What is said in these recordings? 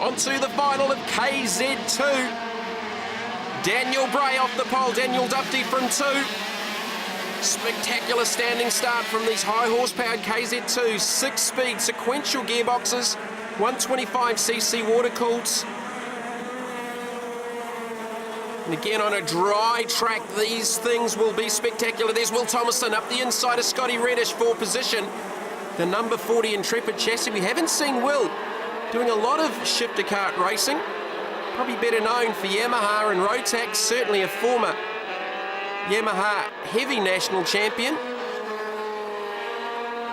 onto the final of KZ2. Daniel Bray off the pole, Daniel Dufty from 2. Spectacular standing start from these high horsepowered KZ2. 6-speed sequential gearboxes, 125cc water cooled. And again, on a dry track, these things will be spectacular. There's Will Thomason up the inside of Scotty Reddish for position. The number 40 Intrepid chassis. We haven't seen Will doing a lot of shifter kart racing. Probably better known for Yamaha and Rotax, certainly a former Yamaha heavy national champion.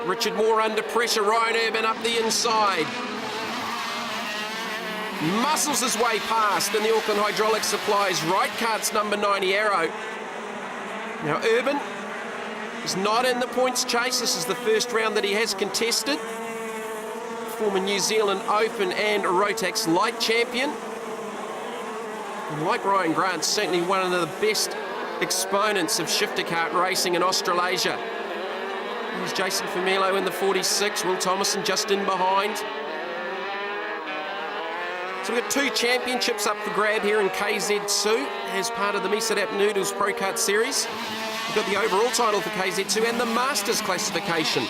Richard Moore under pressure, Ryan Urban up the inside. Muscles his way past in the Auckland Hydraulic Supplies right kart's number 90 Arrow. Now Urban is not in the points chase. This is the first round that he has contested. Former New Zealand Open and Rotax light champion. And like Ryan Grant, certainly one of the best exponents of shifter kart racing in Australasia. There's Jason Familo in the 46, Will Thomason just in behind. So we've got 2 championships up for grab here in KZ2 as part of the Misadap Noodles Pro-Kart series. We've got the overall title for KZ2 and the Masters classification.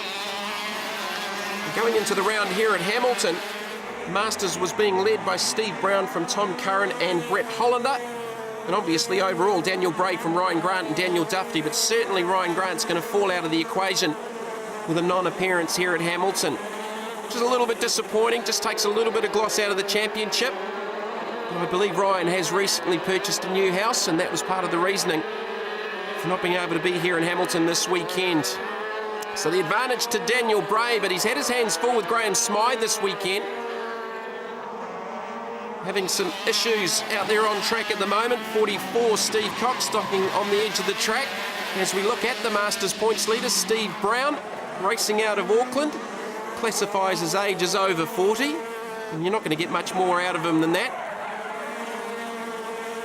Going into the round here at Hamilton, Masters was being led by Steve Brown from Tom Curran and Brett Hollander. And obviously overall Daniel Bray from Ryan Grant and Daniel Dufty, but certainly Ryan Grant's going to fall out of the equation with a non-appearance here at Hamilton. Which is a little bit disappointing, just takes a little bit of gloss out of the championship. And I believe Ryan has recently purchased a new house, and that was part of the reasoning for not being able to be here in Hamilton this weekend. So the advantage to Daniel Bray, but he's had his hands full with Graham Smythe this weekend. Having some issues out there on track at the moment. 44, Steve Cox stocking on the edge of the track. As we look at the Masters points leader, Steve Brown, racing out of Auckland. Classifies his age as over 40, and you're not going to get much more out of him than that.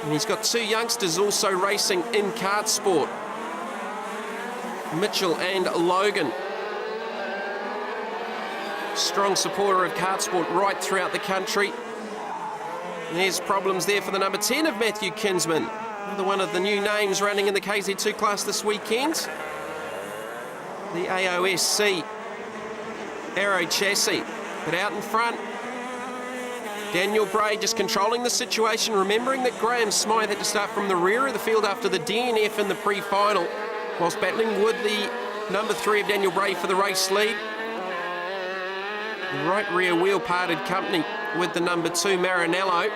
And he's got 2 youngsters also racing in kart sport, Mitchell and Logan. Strong supporter of kart sport right throughout the country. And there's problems there for the number 10 of Matthew Kinsman, another one of the new names running in the KZ2 class this weekend. The AOSC Arrow chassis, but out in front, Daniel Bray just controlling the situation, remembering that Graham Smythe had to start from the rear of the field after the DNF in the pre-final, whilst battling with the number 3 of Daniel Bray for the race lead. The right rear wheel parted company with the number 2 Maranello.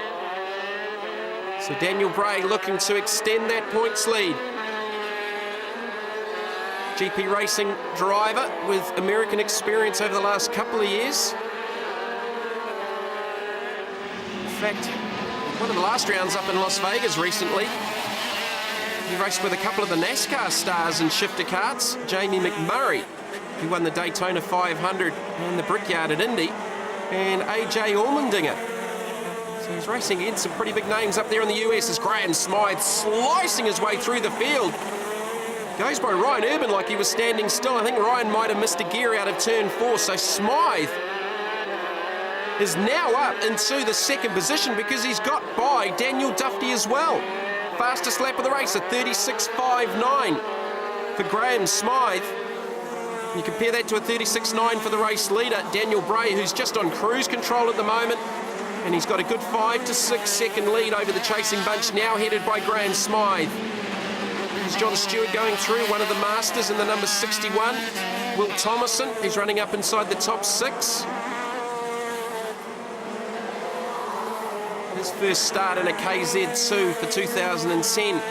So Daniel Bray looking to extend that points lead. GP racing driver with American experience over the last couple of years. In fact, one of the last rounds up in Las Vegas recently, he raced with a couple of the NASCAR stars in shifter karts. Jamie McMurray, who won the Daytona 500 and the Brickyard at Indy, and AJ Allmendinger. So he's racing against some pretty big names up there in the US as Graham Smythe slicing his way through the field. Goes by Ryan Urban like he was standing still. I think Ryan might have missed a gear out of turn 4. So Smythe is now up into the 2nd position because he's got by Daniel Dufty as well. Fastest lap of the race at 36.59 for Graham Smythe. You compare that to a 36.9 for the race leader, Daniel Bray, who's just on cruise control at the moment. And he's got a good 5 to 6 second lead over the chasing bunch, now headed by Graham Smythe. There's John Stewart going through, one of the Masters in the number 61. Will Thomason, he's running up inside the top 6. His first start in a KZ2 for 2010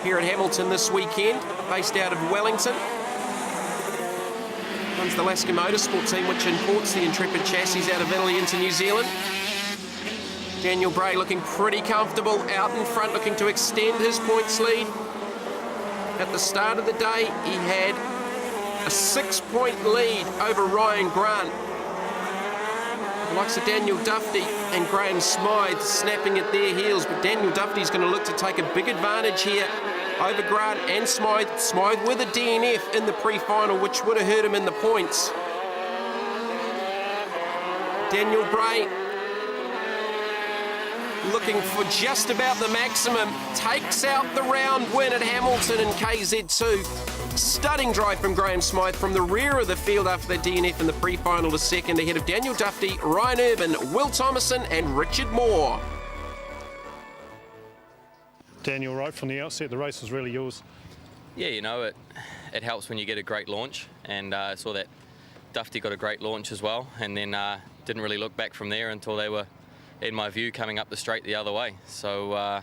here at Hamilton this weekend, based out of Wellington. Runs the Alaska Motorsport team, which imports the Intrepid chassis out of Italy into New Zealand. Daniel Bray looking pretty comfortable out in front, looking to extend his points lead. At the start of the day, he had a 6-point lead over Ryan Grant. The likes of Daniel Dufty and Graham Smythe snapping at their heels, but Daniel Dufty's going to look to take a big advantage here over Grant and Smythe. Smythe with a DNF in the pre-final, which would have hurt him in the points. Daniel Bray looking for just about the maximum, takes out the round win at Hamilton in KZ2. Stunning drive from Graham Smythe from the rear of the field after the DNF in the pre-final to second, ahead of Daniel Duffy, Ryan Urban, Will Thomason and Richard Moore. Daniel, right from the outset, the race was really yours. Yeah, you know, it helps when you get a great launch, and I saw that Duffy got a great launch as well, and then didn't really look back from there until they were, in my view, coming up the straight the other way. So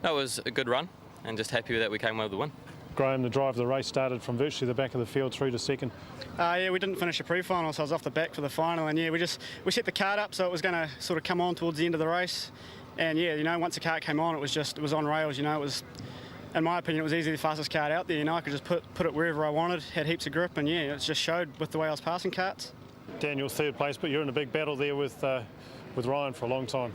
no, it was a good run, and just happy that we came away with the win. Graham, the drive of the race started from virtually the back of the field through to second. Yeah, we didn't finish the pre-final, so I was off the back for the final, and yeah, we set the kart up so it was going to sort of come on towards the end of the race. And yeah, you know, once the kart came on, it was on rails. You know, it was, in my opinion, it was easily the fastest kart out there. You know, I could just put it wherever I wanted, had heaps of grip, and yeah, it just showed with the way I was passing karts. Daniel, third place, but you're in a big battle there with Ryan for a long time.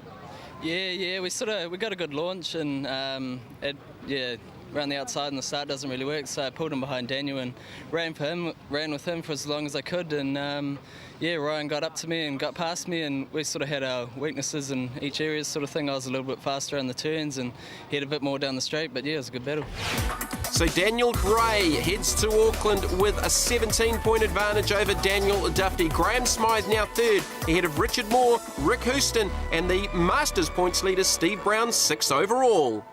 Yeah, we got a good launch, and around the outside and the start doesn't really work, so I pulled him behind Daniel and ran with him for as long as I could, and Ryan got up to me and got past me, and we sort of had our weaknesses in each area sort of thing. I was a little bit faster on the turns and he had a bit more down the straight, but yeah, it was a good battle. So Daniel Gray heads to Auckland with a 17-point advantage over Daniel Duffy. Graham Smythe now third, ahead of Richard Moore, Rick Houston and the Masters points leader Steve Brown, 6th overall.